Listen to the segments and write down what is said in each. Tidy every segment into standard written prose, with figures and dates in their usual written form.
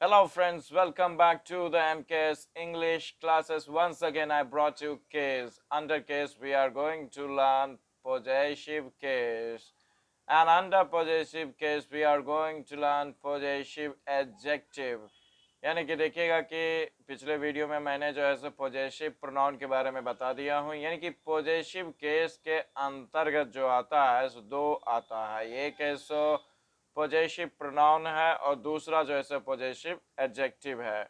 Hello friends, welcome back to the MKS English classes. Once again I brought you case. Under case we are going to learn possessive case. And under possessive case we are going to learn possessive adjective. यानी कि देखिएगा कि पिछले video में मैंने जो है सो possessive pronoun के बारे में बता दिया हूँ। यानी कि पोजेसिव केस के अंतर्गत जो आता है सो दो आता है। एक है सो पोजेसिव प्रोनाउन है और दूसरा जो है सो पोजेसिव एडजेक्टिव है।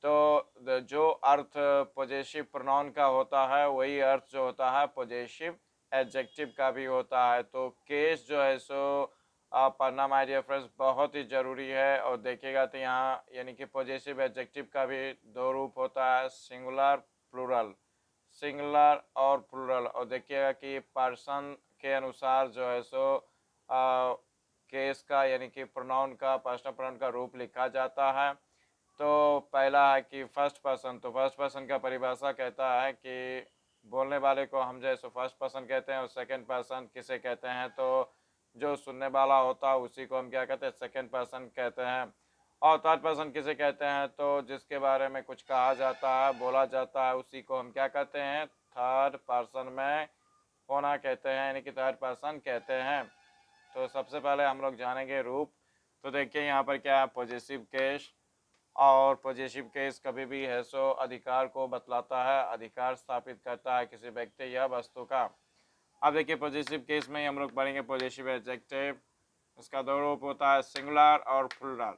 तो जो अर्थ पोजेसिव प्रोनाउन का होता है वही अर्थ जो होता है पोजेसिव एडजेक्टिव का भी होता है। तो केस जो है सो आप पढ़ना माय डियर फ्रेंड्स बहुत ही ज़रूरी है। और देखिएगा तो यहाँ यानी कि पॉजिटिव एडजेक्टिव का भी दो रूप होता है, सिंगुलर प्लूरल। सिंगुलर और प्लूरल। और देखिएगा कि पर्सन के अनुसार जो है सो केस का यानी कि प्रोनाउन का पर्सनल प्रोनाउन का रूप लिखा जाता है। तो पहला है कि फर्स्ट पर्सन। तो फर्स्ट पर्सन का परिभाषा कहता है कि बोलने वाले को हम जैसे फर्स्ट पर्सन कहते हैं और सेकंड पर्सन किसे कहते हैं तो जो सुनने वाला होता है उसी को हम क्या कहते हैं, सेकंड पर्सन कहते हैं। और थर्ड पर्सन किसे कहते हैं तो जिसके बारे में कुछ कहा जाता है, बोला जाता है, उसी को हम क्या कहते हैं, थर्ड पर्सन में होना कहते हैं, यानी कि थर्ड पर्सन कहते हैं। तो सबसे पहले हम लोग जानेंगे रूप। तो देखिए यहाँ पर क्या है, पॉजिटिव केस। और पॉजिटिव केस कभी भी है सो अधिकार को बतलाता है, अधिकार स्थापित करता है किसी व्यक्ति या वस्तु का। अब देखिए पॉजिटिव केस में ही हम लोग पढ़ेंगे पॉजिटिव एडजेक्टिव। इसका दो रूप होता है, सिंगुलर और प्लूरल।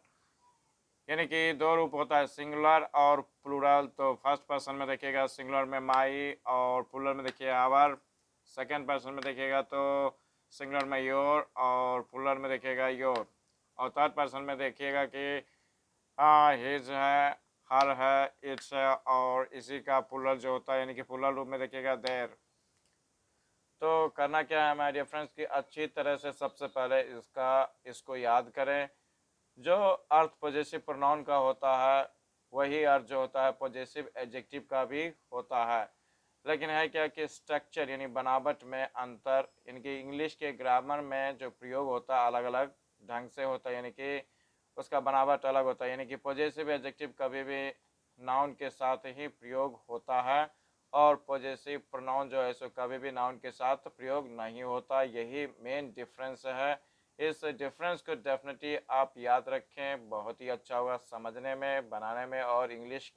यानी कि दो रूप होता है, सिंगुलर और प्लूरल। तो फर्स्ट पर्सन में देखिएगा सिंगुलर में माई और प्लूरल में देखिए आवर। सेकंड पर्सन में देखिएगा तो सिंगुलर में योर और प्लूरल में देखिएगा योर। और थर्ड पर्सन में देखिएगा कि हिज है, हर है, इट्स है, और इसी का प्लूरल जो होता है यानी कि प्लूरल रूप में देखिएगा देयर। तो करना क्या है माय डियर फ्रेंड्स कि अच्छी तरह से सबसे पहले इसको याद करें। जो अर्थ पॉजिटिव प्रोनाउन का होता है वही अर्थ जो होता है पॉजिटिव एडजेक्टिव का भी होता है। लेकिन है क्या कि स्ट्रक्चर यानी बनावट में अंतर, इनकी इंग्लिश के ग्रामर में जो प्रयोग होता है अलग अलग ढंग से होता है, यानी कि उसका बनावट अलग होता है। यानी कि पॉजिटिव एडजेक्टिव कभी भी नाउन के साथ ही प्रयोग होता है और पॉजिटिव प्रोनाउन जो है सो कभी भी नाउन के साथ प्रयोग नहीं होता। यही मेन डिफरेंस है। इस डिफरेंस को डेफिनेटली आप याद रखें, बहुत ही अच्छा होगा समझने में, बनाने में, और इंग्लिश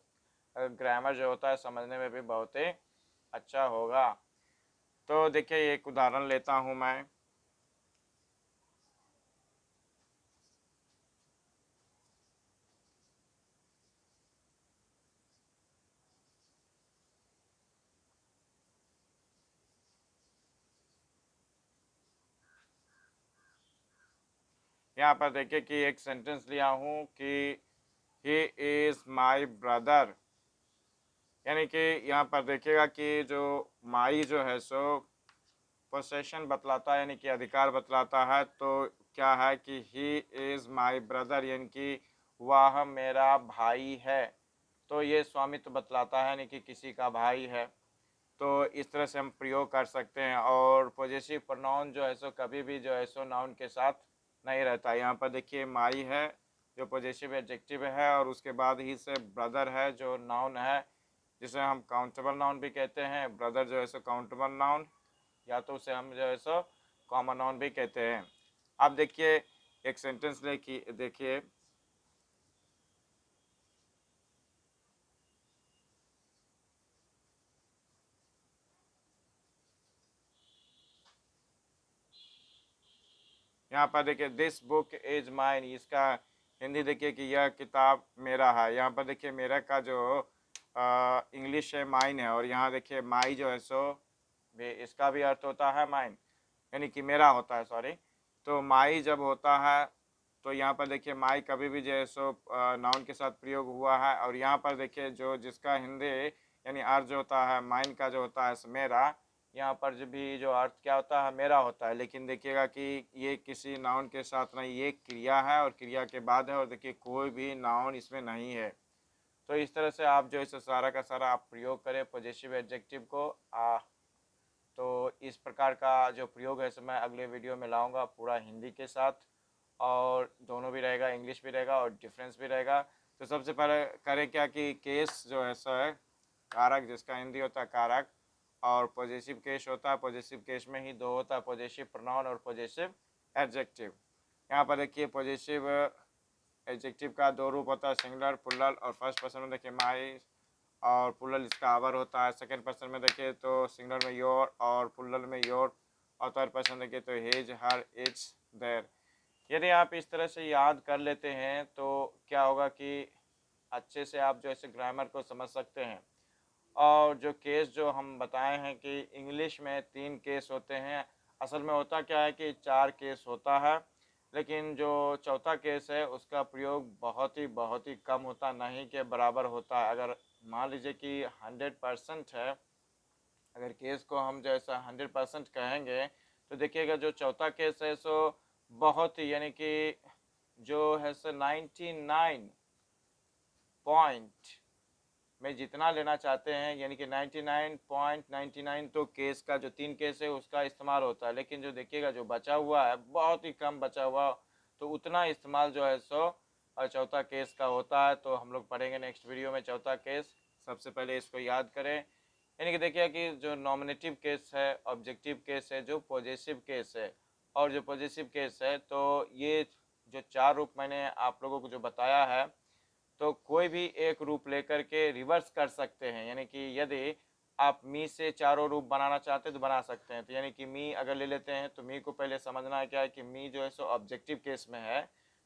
ग्रामर जो होता है समझने में भी बहुत ही अच्छा होगा। तो देखिए एक उदाहरण लेता हूँ मैं। यहाँ पर देखिए कि एक सेंटेंस लिया हूँ कि ही इज़ माई ब्रदर। यानी कि यहाँ पर देखिएगा कि जो माई जो है सो पोसेशन बतलाता है यानी कि अधिकार बतलाता है। तो क्या है कि ही इज़ माई ब्रदर यानी कि वह मेरा भाई है। तो ये स्वामित्व बतलाता है यानी कि किसी का भाई है। तो इस तरह से हम प्रयोग कर सकते हैं। और पॉजिटिव प्रोनाउन जो है सो कभी भी जो है सो नाउन के साथ नहीं रहता। यहाँ पर देखिए माई है जो पॉजिटिव एडजेक्टिव है और उसके बाद ही से ब्रदर है जो नाउन है, जिसे हम काउंटेबल नाउन भी कहते हैं। ब्रदर जो है सो काउंटेबल नाउन, या तो उसे हम जो है सो कॉमन नाउन भी कहते हैं। अब देखिए एक सेंटेंस देखिए यहाँ पर देखिए दिस बुक इज माइन। इसका हिंदी देखिए कि यह किताब मेरा है। यहाँ पर देखिए मेरा का जो इंग्लिश है माइन है, और यहाँ देखिए माई जो है सो भी इसका भी अर्थ होता है माइन, यानी कि मेरा होता है, सॉरी। तो माई जब होता है तो यहाँ पर देखिए माई कभी भी जो है सो नाउन के साथ प्रयोग हुआ है। और यहाँ पर देखिए जो जिसका हिंदी यानी अर्थ जो होता है माइन का जो होता है मेरा, यहाँ पर जो भी जो अर्थ क्या होता है मेरा होता है। लेकिन देखिएगा कि ये किसी नाउन के साथ नहीं, ये क्रिया है और क्रिया के बाद है, और देखिए कोई भी नाउन इसमें नहीं है। तो इस तरह से आप जो है सारा का सारा आप प्रयोग करें पॉजिटिव एडजेक्टिव को। तो इस प्रकार का जो प्रयोग है सो मैं अगले वीडियो में लाऊंगा पूरा हिंदी के साथ, और दोनों भी रहेगा, इंग्लिश भी रहेगा और डिफरेंस भी रहेगा। तो सबसे पहले करें क्या कि केस जो है सो है कारक, जिसका हिंदी होता है कारक, और पॉजिटिव केस होता है। पॉजिटिव केस में ही दो होता है, पॉजिटिव प्रोनाउन और पॉजिटिव एडजेक्टिव। यहाँ पर देखिए पॉजिटिव एडजेक्टिव का दो रूप होता है, सिंगुलर प्लुरल। और फर्स्ट पर्सन में देखिए माई और प्लुरल इसका आवर होता है। सेकंड पर्सन में देखिए तो सिंगुलर में योर और प्लुरल में योर, और थर्ड पर्सन देखिए तो हिज हर इट्स देयर। यदि आप इस तरह से याद कर लेते हैं तो क्या होगा कि अच्छे से आप जो ऐसे ग्रामर को समझ सकते हैं। और जो केस जो हम बताए हैं कि इंग्लिश में 3 केस होते हैं, असल में होता क्या है कि 4 केस होता है, लेकिन जो चौथा केस है उसका प्रयोग बहुत ही कम होता, नहीं के बराबर होता है। अगर मान लीजिए कि 100% है, अगर केस को हम जैसा 100% कहेंगे तो देखिएगा जो चौथा केस है सो बहुत ही, यानी कि जो है सो 99 पॉइंट में जितना लेना चाहते हैं, यानी कि 99.99 तो केस का जो 3 केस है उसका इस्तेमाल होता है। लेकिन जो देखिएगा जो बचा हुआ है बहुत ही कम बचा हुआ, तो उतना इस्तेमाल जो है सो और चौथा केस का होता है। तो हम लोग पढ़ेंगे नेक्स्ट वीडियो में चौथा केस। सबसे पहले इसको याद करें, यानी कि देखिए कि जो नॉमिनेटिव केस है, ऑब्जेक्टिव केस है, जो पॉजिटिव केस है और जो पॉजिटिव केस है, तो ये जो 4 रूप मैंने आप लोगों को जो बताया है, तो कोई भी एक रूप लेकर के रिवर्स कर सकते हैं। यानी कि यदि आप मी से चारों रूप बनाना चाहते हैं तो बना सकते हैं। तो यानी कि मी अगर ले लेते हैं तो मी को पहले समझना है क्या है कि मी जो है सो ऑब्जेक्टिव केस में है,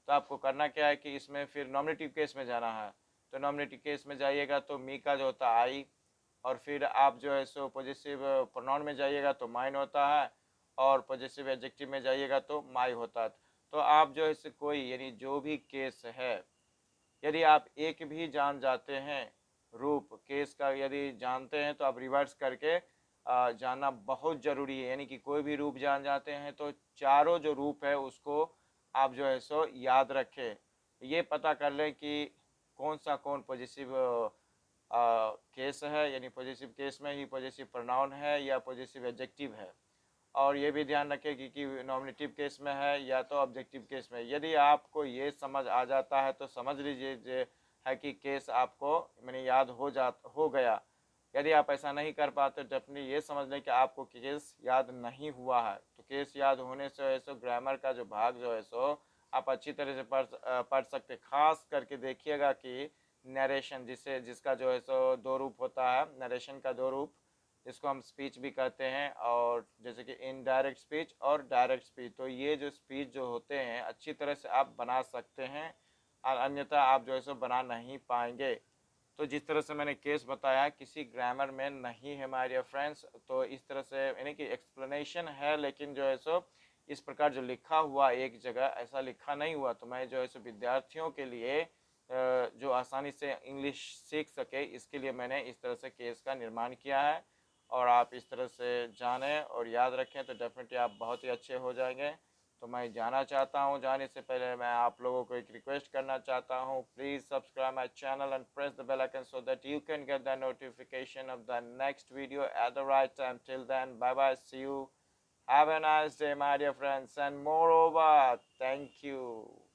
तो आपको करना क्या है कि इसमें फिर नॉमिनेटिव केस में जाना है। तो नॉमिनेटिव केस में जाइएगा तो मी का जो होता है आई, और फिर आप जो है सो पॉजिटिव प्रोनाउन में जाइएगा तो माइन होता है, और पॉजिटिव एडजेक्टिव में जाइएगा तो माई होता है। तो आप जो है कोई यानी जो भी केस है, यदि आप एक भी जान जाते हैं रूप केस का, यदि जानते हैं तो आप रिवर्स करके जानना बहुत ज़रूरी है। यानी कि कोई भी रूप जान जाते हैं तो चारों जो रूप है उसको आप जो है सो याद रखें। ये पता कर लें कि कौन पॉजिटिव केस है, यानी पॉजिटिव केस में ही पॉजिटिव प्रोनाउन है या पॉजिटिव एडजेक्टिव है। और ये भी ध्यान रखें कि नॉमिनेटिव केस में है या तो ऑब्जेक्टिव केस में। यदि आपको ये समझ आ जाता है तो समझ लीजिए जो है कि केस आपको मैंने याद हो गया। यदि आप ऐसा नहीं कर पाते तो डेफिनेटली ये समझ लें कि आपको केस याद नहीं हुआ है। तो केस याद होने से है सो ग्रामर का जो भाग जो है सो आप अच्छी तरह से पढ़ सकते। खास करके देखिएगा कि नरेशन जिसका जो है सो दो रूप होता है, नरेशन का दो रूप, जिसको हम स्पीच भी कहते हैं, और जैसे कि इनडायरेक्ट स्पीच और डायरेक्ट स्पीच। तो ये जो स्पीच जो होते हैं अच्छी तरह से आप बना सकते हैं, और अन्यथा आप जो है सो बना नहीं पाएंगे। तो जिस तरह से मैंने केस बताया किसी ग्रामर में नहीं है माय डियर फ्रेंड्स। तो इस तरह से यानी कि एक्सप्लेनेशन है, लेकिन जो है सो इस प्रकार जो लिखा हुआ एक जगह ऐसा लिखा नहीं हुआ। तो मैं जो है सो विद्यार्थियों के लिए जो आसानी से इंग्लिश सीख सके इसके लिए मैंने इस तरह से केस का निर्माण किया है। और आप इस तरह से जानें और याद रखें तो डेफिनेटली आप बहुत ही अच्छे हो जाएंगे। तो मैं जाना चाहता हूँ, जाने से पहले मैं आप लोगों को एक रिक्वेस्ट करना चाहता हूँ, please subscribe my channel and press the bell icon so that you can get the notification of the next video at the right time. Till then, bye bye, see you, have a nice day my dear friends, and moreover thank you.